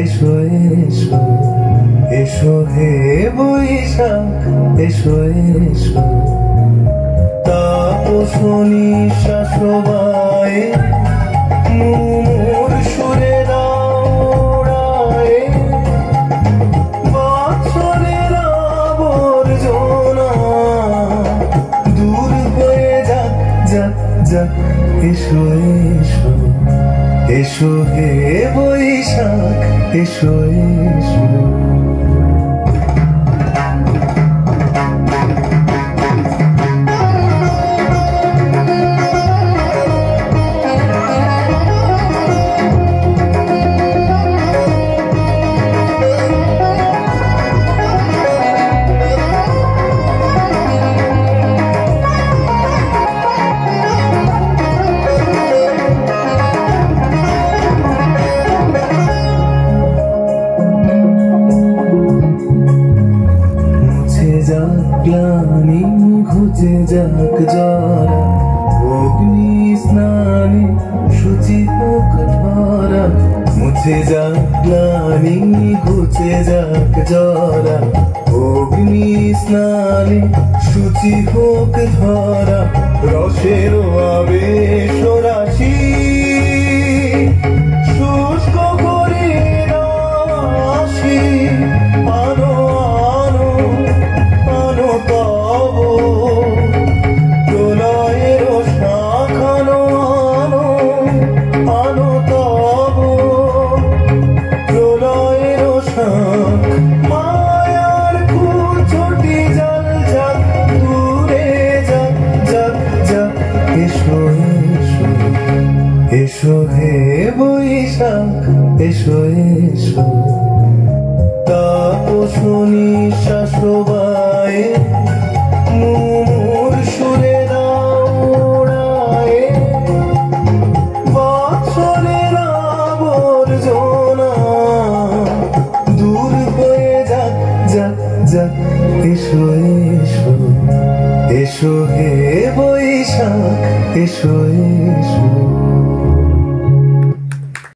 এসো এসো এসো হে বৈশাখ এসো এসো তাপসনী শাসবায়ে মুমুর সুরে দাওড়ায়ে বছরের আবর্জনা দূর হয়ে যাক যাক যাক এসো এসো এসো হে বৈশাখ এসো এসো গ্লানি ঘুচে যাক জরা অগ্নি স্নানে শুচি হোক ধরা মুছে যাক গ্লানি ঘুচে যাক জরা অগ্নি স্নানে শুচি হোক ধরা রসের আবেশ রাশি শুষ্ক করে রাশি আনো মায়ার কুচটি জল যাক দূরে যাক যাক যাক এসো এসো এসো হে বৈশাখ এসো এসো তাপসনী শাসবায়ে মুমুর সুরে দাওড়ায়ে বছরের আবর্জনা দূর হয়ে যাক যাক যাক এসো এসো এসো হে বৈশাখ এসো এসো